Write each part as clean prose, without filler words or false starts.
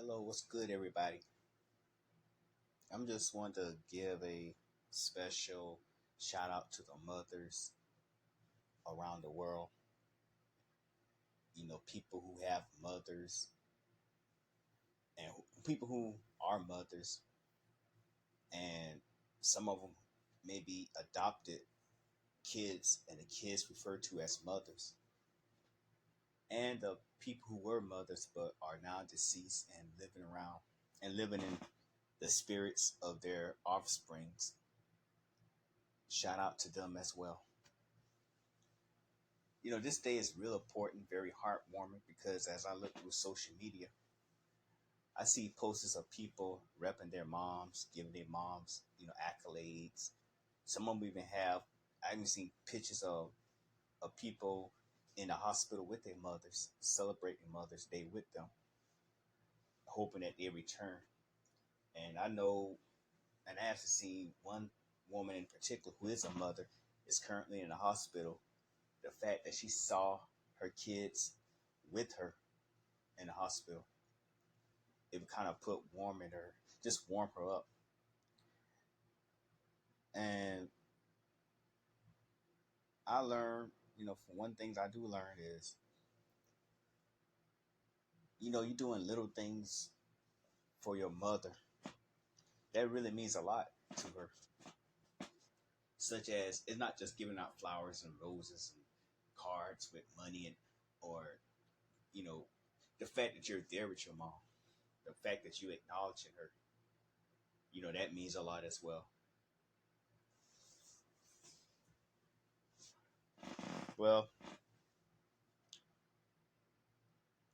Hello, what's good, everybody? I'm just want to give a special shout out to the mothers around the world. People who have mothers and people who are mothers, and some of them maybe adopted kids, and the kids referred to as mothers, and the people who were mothers but are now deceased and living around and living in the spirits of their offsprings. Shout out to them as well. This day is real important, very heartwarming because as I look through social media, I see posters of people repping their moms, giving their moms, accolades. Some of them even have, I even seen pictures of people in the hospital with their mothers, celebrating Mother's Day with them, hoping that they return. And I know, and I have seen one woman in particular who is a mother, is currently in the hospital. The fact that she saw her kids with her in the hospital, it would kind of put warm in her, just warm her up. And I learned, for one thing I do learn is, you're doing little things for your mother. That really means a lot to her. Such as, it's not just giving out flowers and roses and cards with money and, or, you know, the fact that you're there with your mom, the fact that you acknowledging her, that means a lot as well. Well,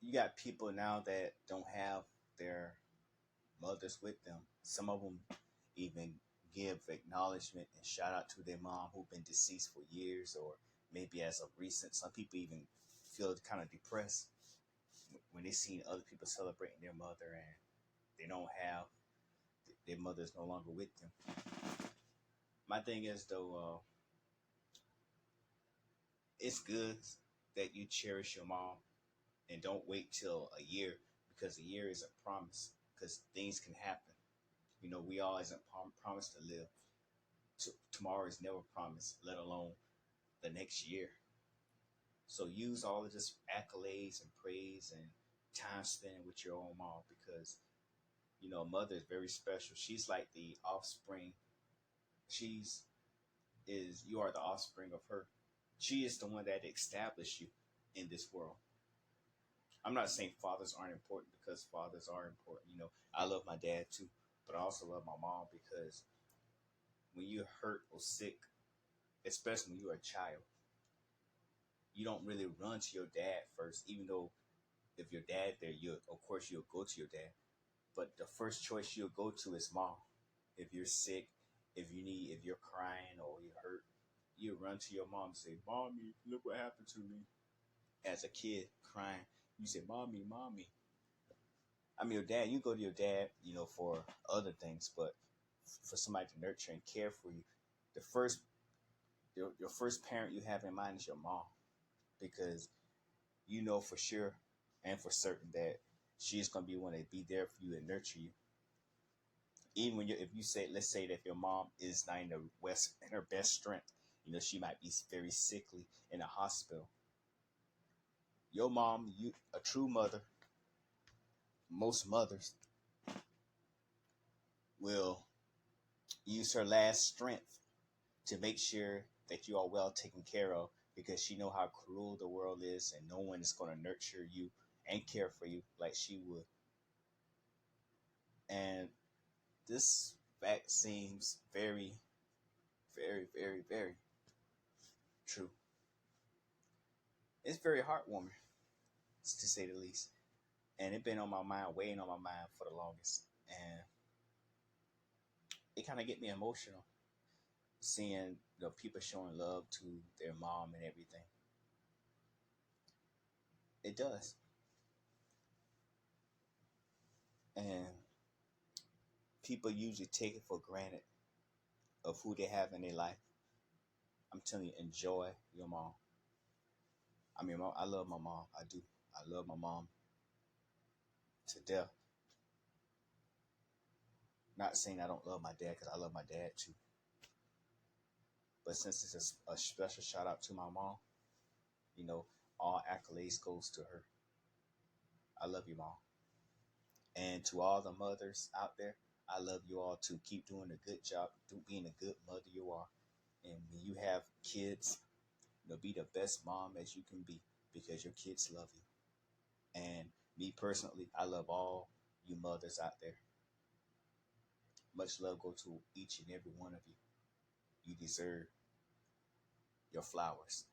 you got people now that don't have their mothers with them. Some of them even give acknowledgement and shout out to their mom who've been deceased for years or maybe as of recent. Some people even feel kind of depressed when they see other people celebrating their mother and they don't have their mother's no longer with them. My thing is though, it's good that you cherish your mom and don't wait till a year because a year is a promise because things can happen. We all isn't promised to live. Tomorrow is never promised, let alone the next year. So use all of this accolades and praise and time spent with your own mom because a mother is very special. She's like the offspring. She's is You are the offspring of her. She is the one that established you in this world. I'm not saying fathers aren't important because fathers are important. I love my dad too, but I also love my mom because when you're hurt or sick, especially when you're a child, you don't really run to your dad first, even though if your dad there, you of course you'll go to your dad. But the first choice you'll go to is mom. If you're sick, if you're crying or you're hurt, you run to your mom and say, "Mommy, look what happened to me." As a kid crying, you say, "Mommy, mommy." I mean, your dad. You go to your dad, for other things, but for somebody to nurture and care for you, the first your first parent you have in mind is your mom, because you know for sure and for certain that she's gonna be one to be there for you and nurture you. Even when if you say, let's say that your mom is not in her best strength, she might be very sickly in a hospital. Your mom, a true mother, most mothers will use her last strength to make sure that you are well taken care of because she know how cruel the world is and no one is going to nurture you and care for you like she would. And this fact seems very, very, very, very true. It's very heartwarming, to say the least. And it been on my mind, weighing on my mind for the longest. And it kind of get me emotional seeing people showing love to their mom and everything. It does. And people usually take it for granted of who they have in their life. I'm telling you, enjoy your mom. I mean, I love my mom. I do. I love my mom to death. Not saying I don't love my dad, because I love my dad too. But since it's a special shout out to my mom, you know, all accolades goes to her. I love you, mom. And to all the mothers out there, I love you all too. Keep doing a good job, being a good mother you are. And when you have kids, be the best mom as you can be, because your kids love you. And me personally, I love all you mothers out there. Much love go to each and every one of you. You deserve your flowers.